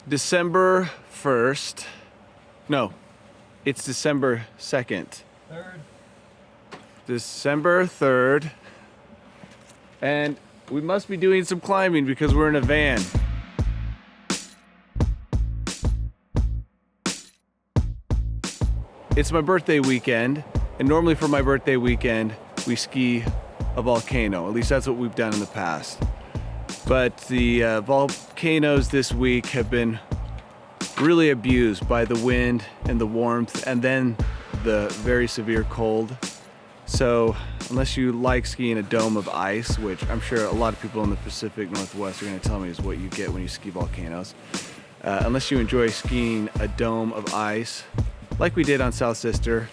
December 1st. No, it's December 2nd. December 3rd. And we must be doing some climbing because we're in a van. It's my birthday weekend, and normally for my birthday weekend, we ski a volcano. At least that's what we've done in the past. But the volcanoes this week have been really abused by the wind and the warmth and then the very severe cold. So unless you like skiing a dome of ice, which I'm sure a lot of people in the Pacific Northwest are going to tell me is what you get when you ski volcanoes, unless you enjoy skiing a dome of ice like we did on South Sister,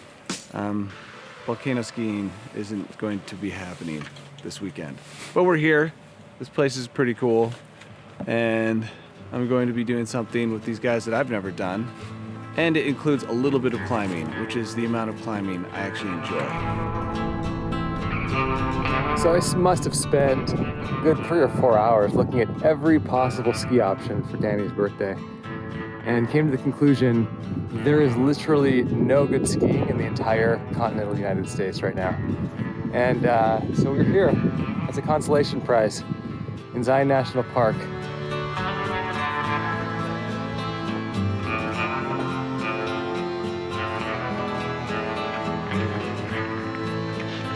volcano skiing isn't going to be happening this weekend. But we're here. This place is pretty cool, and I'm going to be doing something with these guys that I've never done, and it includes a little bit of climbing, which is the amount of climbing I actually enjoy. So I must have spent a good 3 or 4 hours looking at every possible ski option for Danny's birthday, and came to the conclusion there is literally no good skiing in the entire continental United States right now. And so we're here as a consolation prize in Zion National Park.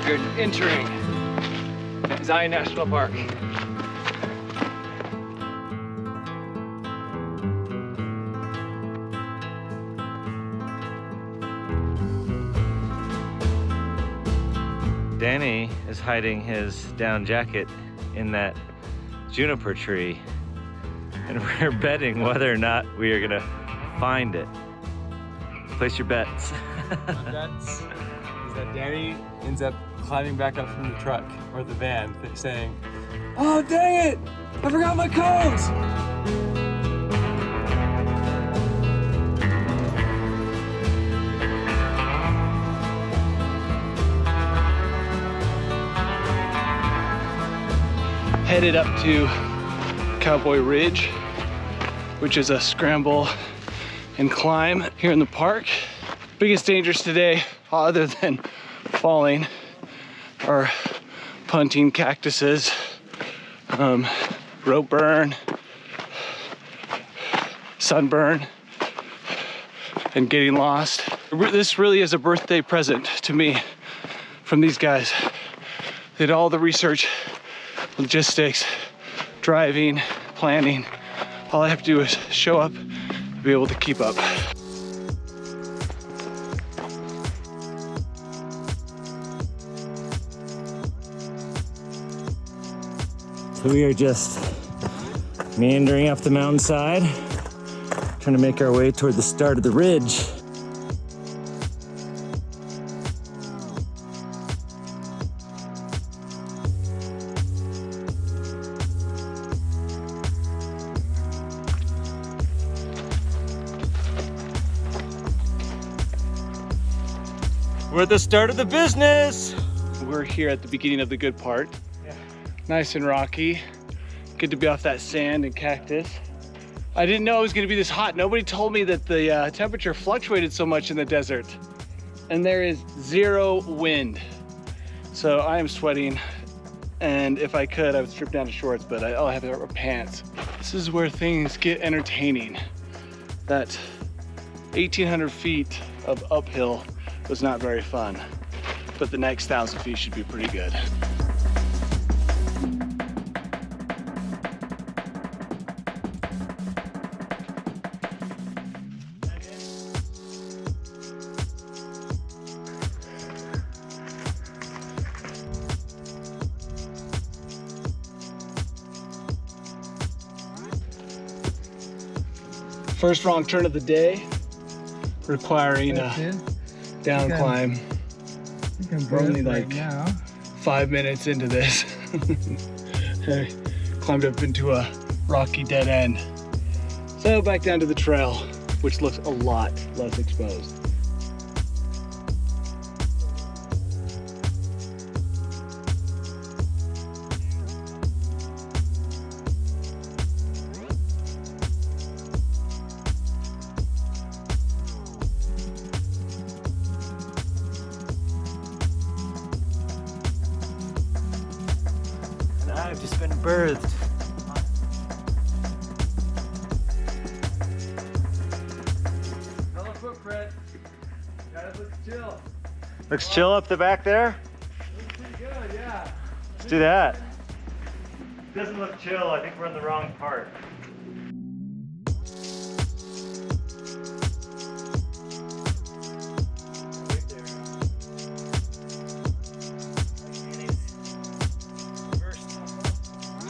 We're entering Zion National Park. Danny is hiding his down jacket in that juniper tree, and we're betting whether or not we are gonna find it. Place your bets. My bets is that Danny ends up climbing back up from the truck or the van saying, "Oh dang it! I forgot my cones!" Headed up to Cowboy Ridge, which is a scramble and climb here in the park. Biggest dangers today, other than falling, are punting cactuses, rope burn, sunburn, and getting lost. This really is a birthday present to me from these guys. They did all the research, logistics, driving, planning. All I have to do is show up and be able to keep up. So we are just meandering up the mountainside, trying to make our way toward the start of the ridge. We're at the start of the business. We're here at the beginning of the good part. Nice and rocky. Good to be off that sand and cactus. I didn't know it was gonna be this hot. Nobody told me that the temperature fluctuated so much in the desert. And there is zero wind. So I am sweating. And if I could, I would strip down to shorts, but all I have are pants. This is where things get entertaining. That 1,800 feet of uphill was not very fun, but the next 1,000 feet should be pretty good. First wrong turn of the day, requiring a down climb. We're only like 5 minutes into this. I climbed up into a rocky dead end. So back down to the trail, which looks a lot less exposed. birthed. Hello, footprint. Guys, looks chill. Looks chill up the back there. Looks pretty good, yeah. Let's do that. Doesn't look chill. I think we're in the wrong part.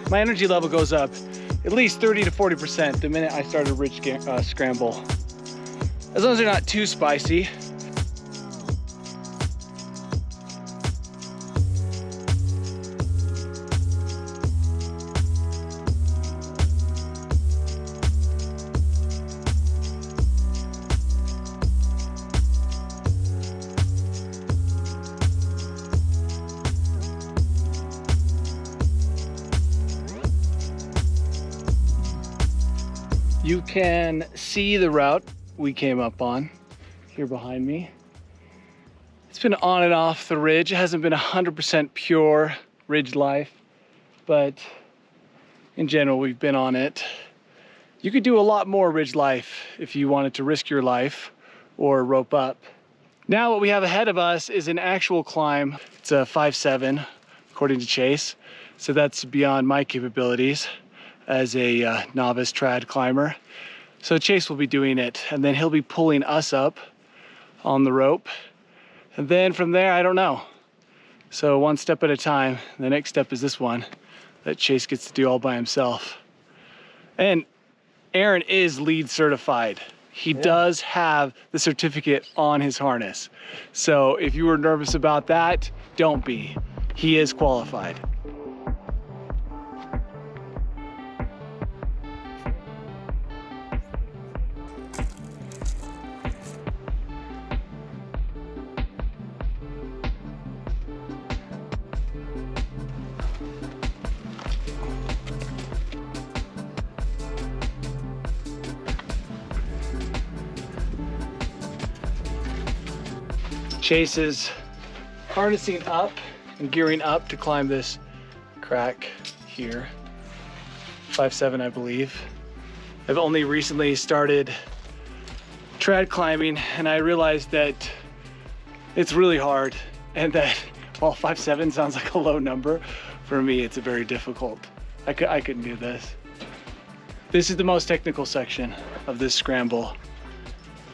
My energy level goes up at least 30 to 40% the minute I start a ridge scramble. As long as they're not too spicy. You can see the route we came up on here behind me. It's been on and off the ridge. It hasn't been 100% pure ridge life, but in general, we've been on it. You could do a lot more ridge life if you wanted to risk your life or rope up. Now what we have ahead of us is an actual climb. It's a 5.7, according to Chase. So that's beyond my capabilities as a novice trad climber. So Chase will be doing it, and then he'll be pulling us up on the rope. And then from there, I don't know. So one step at a time. The next step is this one that Chase gets to do all by himself. And Aaron is lead certified. He does have the certificate on his harness. So if you were nervous about that, don't be. He is qualified. Chase is harnessing up and gearing up to climb this crack here. 5.7, I believe. I've only recently started trad climbing, and I realized that it's really hard, and that while 5.7 sounds like a low number, for me it's a very difficult. I couldn't do this. This is the most technical section of this scramble,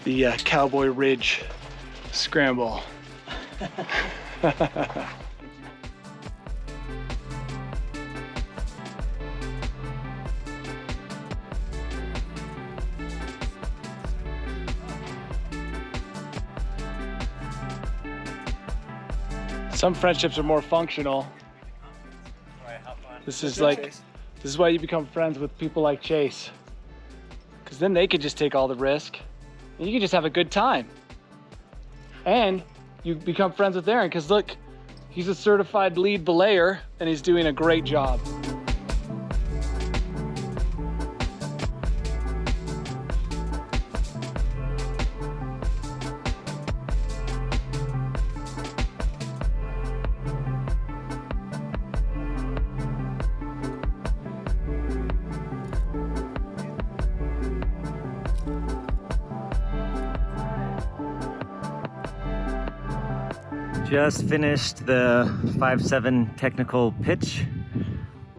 the Cowboy Ridge Scramble. Some friendships are more functional. This is why you become friends with people like Chase, because then they could just take all the risk and you can just have a good time. And you become friends with Aaron, because look, he's a certified lead belayer and he's doing a great job. Just finished the 5.7 technical pitch,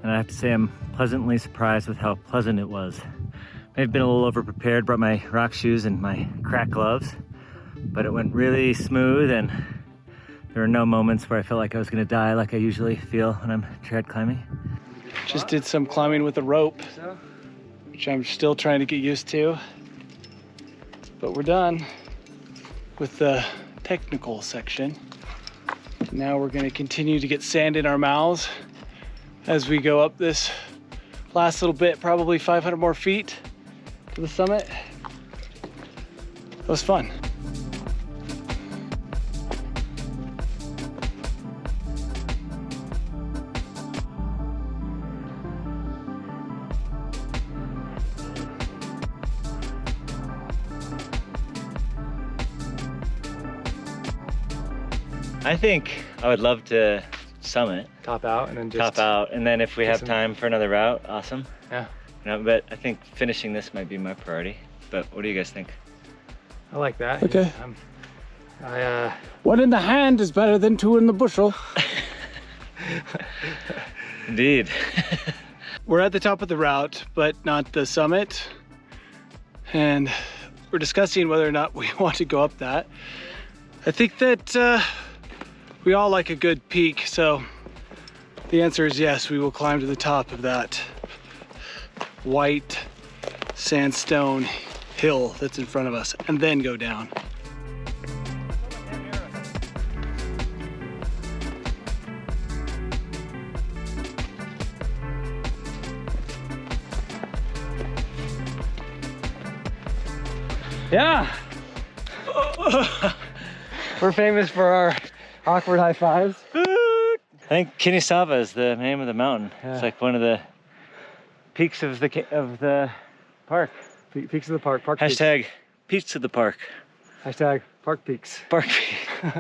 and I have to say I'm pleasantly surprised with how pleasant it was. May have been a little over prepared, brought my rock shoes and my crack gloves, but it went really smooth, and there were no moments where I felt like I was gonna die like I usually feel when I'm trad climbing. Just did some climbing with a rope, which I'm still trying to get used to, but we're done with the technical section. Now we're going to continue to get sand in our mouths as we go up this last little bit, probably 500 more feet to the summit. It was fun. I think I would love to summit. Top out and then just Top out, and then if we have some- time for another route, awesome. Yeah, No, but I think finishing this might be my priority. But what do you guys think? I like that. Okay. I One in the hand is better than two in the bushel. Indeed. We're at the top of the route, but not the summit. And we're discussing whether or not we want to go up that. I think that we all like a good peak, so the answer is yes, we will climb to the top of that white sandstone hill that's in front of us and then go down. yeah. We're famous for our awkward high fives. I think Kinisava is the name of the mountain. Yeah. It's like one of the peaks of the park. Peaks of the park. Park peaks. Hashtag peaks of the park. Hashtag park peaks. Park peak.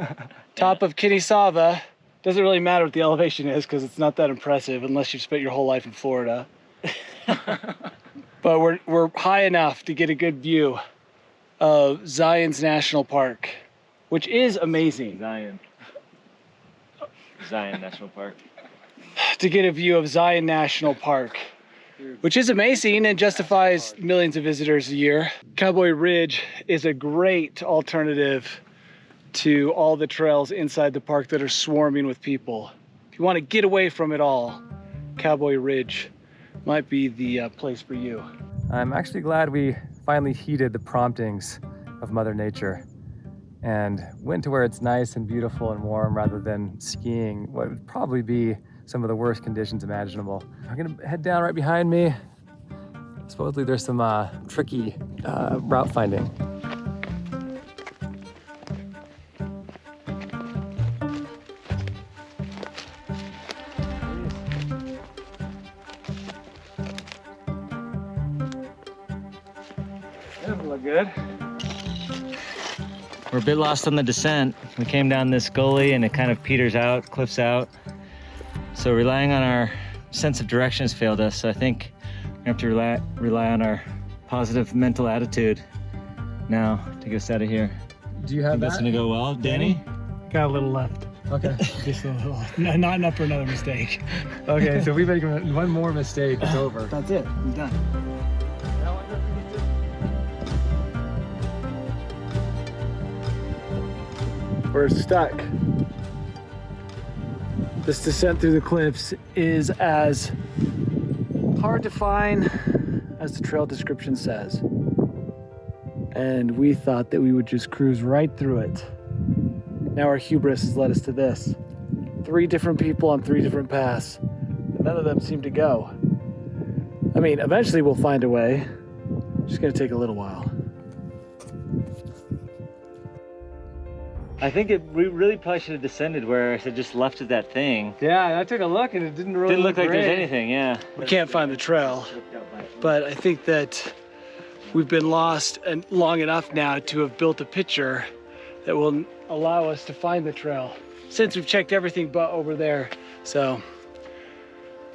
Top of Kinisava. Doesn't really matter what the elevation is because it's not that impressive unless you've spent your whole life in Florida. But we're high enough to get a good view of Zion's National Park, which is amazing. Zion National Park. To get a view of Zion National Park, which is amazing and justifies millions of visitors a year. Cowboy Ridge is a great alternative to all the trails inside the park that are swarming with people. If you want to get away from it all, Cowboy Ridge might be the place for you. I'm actually glad we finally heeded the promptings of Mother Nature and went to where it's nice and beautiful and warm rather than skiing what would probably be some of the worst conditions imaginable. I'm gonna head down right behind me. Supposedly there's some tricky route finding. Doesn't look good. We're a bit lost on the descent. We came down this gully and it kind of peters out, cliffs out. So relying on our sense of direction has failed us. So I think we have to rely on our positive mental attitude now to get us out of here. Do you have Think that's gonna go well, Danny? Got a little left. Okay. Just a little. Not enough for another mistake. Okay, so we make one more mistake, it's over. That's it. I'm done. We're stuck. This descent through the cliffs is as hard to find as the trail description says. And we thought that we would just cruise right through it. Now our hubris has led us to this. 3 different people on 3 different paths. And none of them seem to go. I mean, eventually we'll find a way. It's just gonna take a little while. I think we really probably should have descended where I said just left of that thing. Yeah, I took a look and it didn't really Didn't look like great. there's anything, yeah. We can't find the trail, but I think that we've been lost long enough now to have built a picture that will allow us to find the trail since we've checked everything but over there. So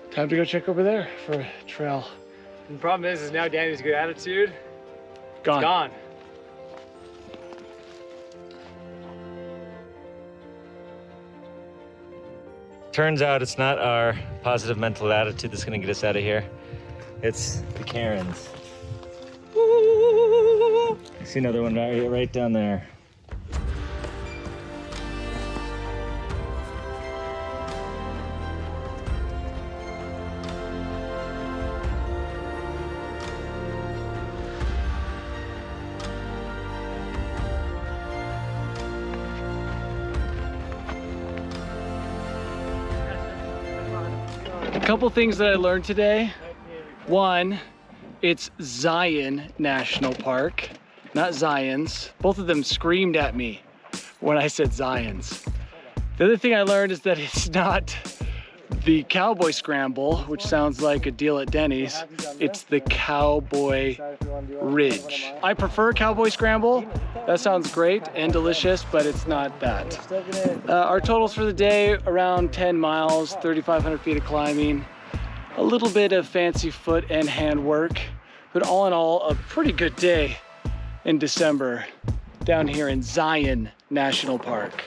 time to go check over there for a trail. And the problem is now Danny's good attitude. Gone. It's gone. Turns out it's not our positive mental attitude that's gonna get us out of here. It's the Karens. I see another one right down there. A couple things that I learned today. One, it's Zion National Park, not Zion's. Both of them screamed at me when I said Zion's. The other thing I learned is that it's not the Cowboy Scramble, which sounds like a deal at Denny's. It's the Cowboy Ridge. I prefer Cowboy Scramble. That sounds great and delicious, but it's not that. Our totals for the day, around 10 miles, 3,500 feet of climbing, a little bit of fancy foot and hand work, but all in all, a pretty good day in December down here in Zion National Park.